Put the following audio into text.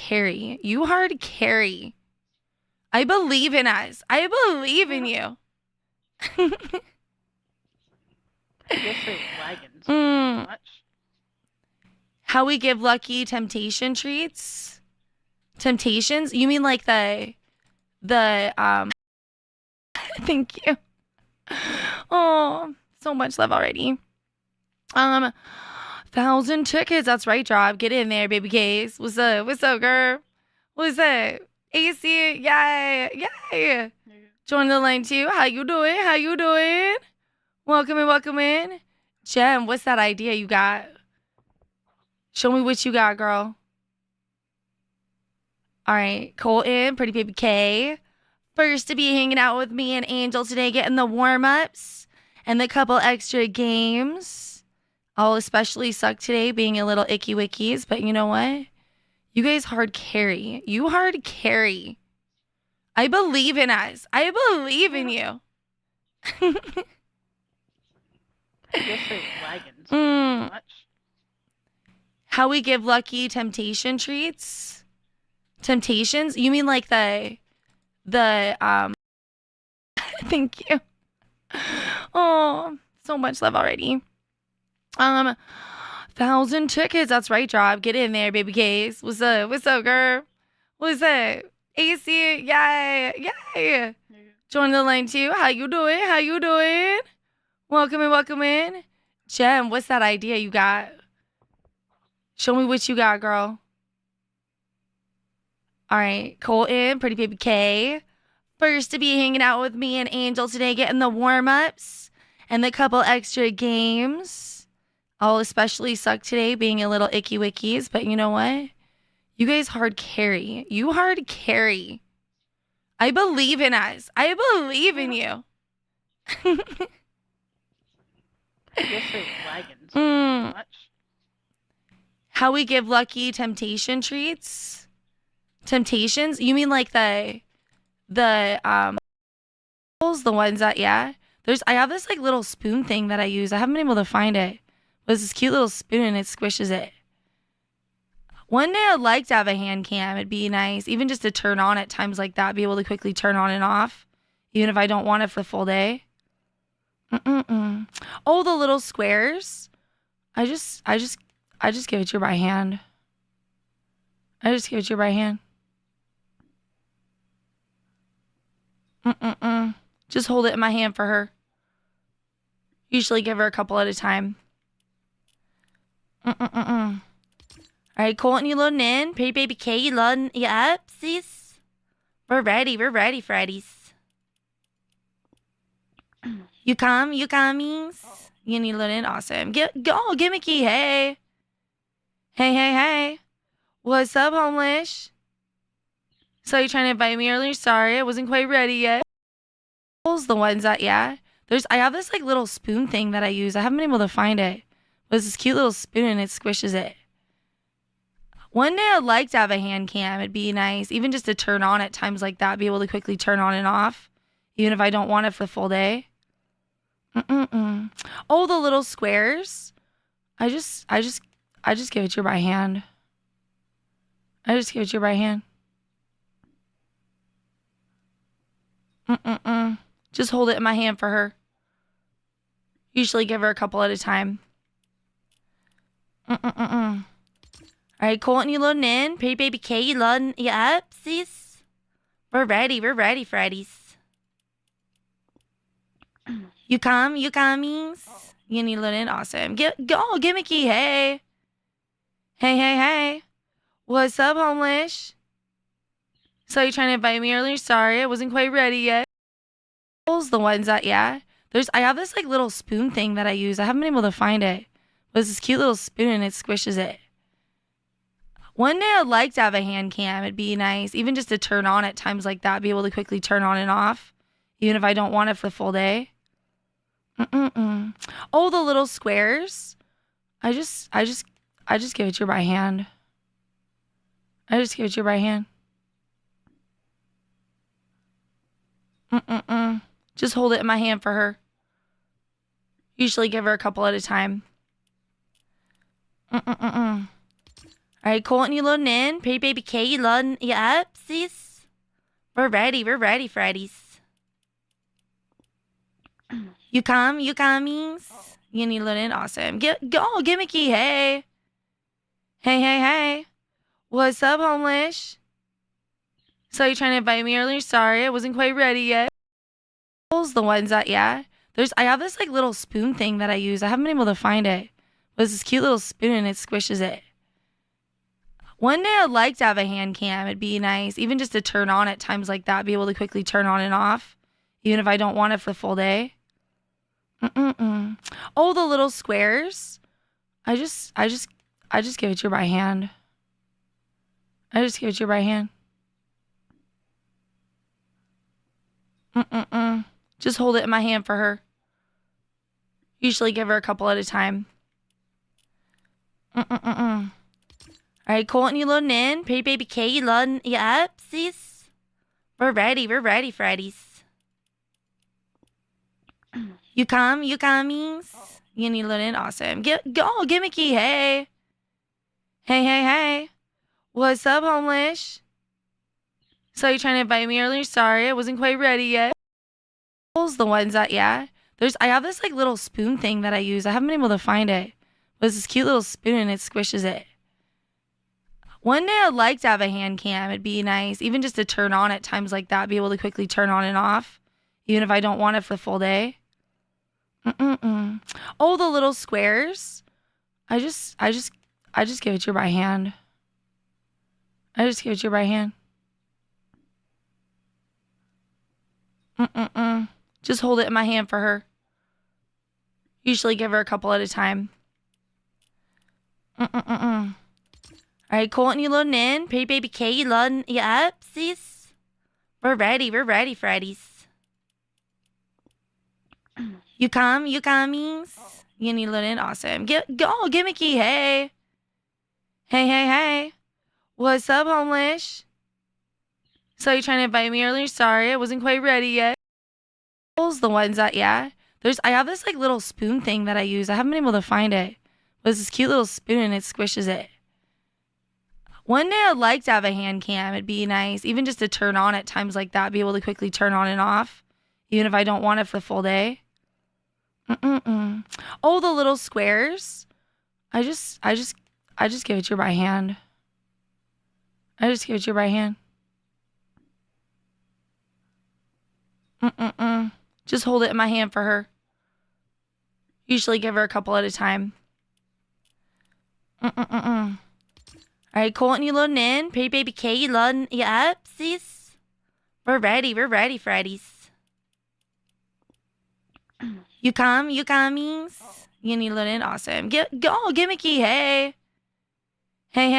carry. You hard carry. I believe in us. I believe in you. I guess it's lagging so Mm. much. How we give Lucky temptation treats? Temptations? You mean like the thank you. Oh, so much love already. 1,000 tickets. That's right, Job. Get in there, baby case. What's up? What's up, girl? What's up? AC, yay, yay. Join the line too. How you doing? How you doing? Welcome in, welcome in. Jem, what's that idea you got? Show me what you got, girl. All right, Colton, pretty baby K. First to be hanging out with me and Angel today, getting the warm-ups and the couple extra games. I'll especially suck today being a little icky wickies, but you know what? You guys hard carry. You hard carry. I believe in us. I believe in you. I guess it's lagging so much. How we give Lucky temptation treats? Temptations? You mean like the thank you. Oh, so much love already. 1,000 tickets. That's right, Job. Get in there, baby case. What's up? What's up, girl? What's up? AC, yay, yay. Join the line too. How you doing? How you doing? Welcome in, welcome in. Jem, what's that idea you got? Show me what you got, girl. All right, Colton, pretty baby K. First to be hanging out with me and Angel today, getting the warm-ups and the couple extra games. I'll especially suck today being a little icky wickies, but you know what? You guys hard carry. You hard carry. I believe in us. I believe in you. I guess it's lagging so much. How we give Lucky temptation treats? Temptations? You mean like the ones that, yeah. I have this like little spoon thing that I use. I haven't been able to find it. But it's this cute little spoon and it squishes it. One day I'd like to have a hand cam. It'd be nice, even just to turn on at times like that, be able to quickly turn on and off, even if I don't want it for the full day. Oh, the little squares. I just give it to her by hand. I just give it to her by hand. Just hold it in my hand for her. Usually give her a couple at a time. All right, Colton, you loading in? Pretty baby K, you loading up, sis? We're ready, Freddies. You commies? You need to load in? Awesome. Go, gimmicky, hey. Hey. What's up, homeless? So you trying to invite me earlier? Sorry, I wasn't quite ready yet. The ones that, yeah. I have this like little spoon thing that I use. I haven't been able to find it. But it's this cute little spoon and it squishes it. One day I'd like to have a hand cam. It'd be nice, even just to turn on at times like that, be able to quickly turn on and off, even if I don't want it for the full day. Oh, the little squares. I just give it to her by hand. I just give it to her by hand. Just hold it in my hand for her. Usually give her a couple at a time. All right, Colton, you loading in? Pretty baby K, you loading up, sis? We're ready, Freddies. You commies? You need to load in? Awesome. Go, gimmicky, hey. Hey. What's up, homeless? So you trying to invite me earlier? Sorry, I wasn't quite ready yet. The ones that, yeah. I have this like little spoon thing that I use. I haven't been able to find it. But it's this cute little spoon and it squishes it. One day I'd like to have a hand cam. It'd be nice, even just to turn on at times like that, be able to quickly turn on and off, even if I don't want it for the full day. Oh, the little squares. I just give it to her by hand. I just give it to her by hand. Just hold it in my hand for her. Usually give her a couple at a time. All All right, Colton, you loading in? Pretty baby K, you loading? You up, sis? We're ready Freddies. You comings? You need to load in? Awesome. Go, gimmicky, hey. Hey. What's up, homeless? So you trying to invite me earlier? Sorry, I wasn't quite ready yet. The ones that, yeah. I have this like little spoon thing that I use. I haven't been able to find it. But it's this cute little spoon and it squishes it. One day I'd like to have a hand cam. It'd be nice, even just to turn on at times like that, be able to quickly turn on and off, even if I don't want it for the full day. Oh, the little squares. I just give it to her by hand. Just hold it in my hand for her. Usually give her a couple at a time. All right, Colton, you loading in? Pretty baby K, you loading? You up, sis? We're ready Freddies. You comings? You need to load in? Awesome. Go, gimmicky, hey. Hey. What's up, homeless? So you trying to invite me earlier? Sorry, I wasn't quite ready yet. The ones that, yeah. I have this like little spoon thing that I use. I haven't been able to find it. But it's this cute little spoon and it squishes it. One day I'd like to have a hand cam. It'd be nice, even just to turn on at times like that, be able to quickly turn on and off, even if I don't want it for the full day. Oh, the little squares. I just give it to her by hand. Just hold it in my hand for her. Usually give her a couple at a time. All right, Colton, you loading in? Pretty baby K, you loading? You up, sis? We're ready Freddies. You comings? You need to load in? Awesome. Go, gimmicky, hey. Hey. What's up, homeless? So you trying to invite me earlier? Sorry, I wasn't quite ready yet. The ones that, yeah. I have this like little spoon thing that I use. I haven't been able to find it. But it's this cute little spoon and it squishes it. One day I'd like to have a hand cam. It'd be nice, even just to turn on at times like that, be able to quickly turn on and off, even if I don't want it for the full day. Oh, the little squares. I just give it to her by hand. Just hold it in my hand for her. Usually give her a couple at a time. All right, Colton, you loading in? Pretty baby K, you loading? You up, sis? We're ready Freddies. You comings? You need to load in? Awesome. Go, gimmicky, hey. Hey.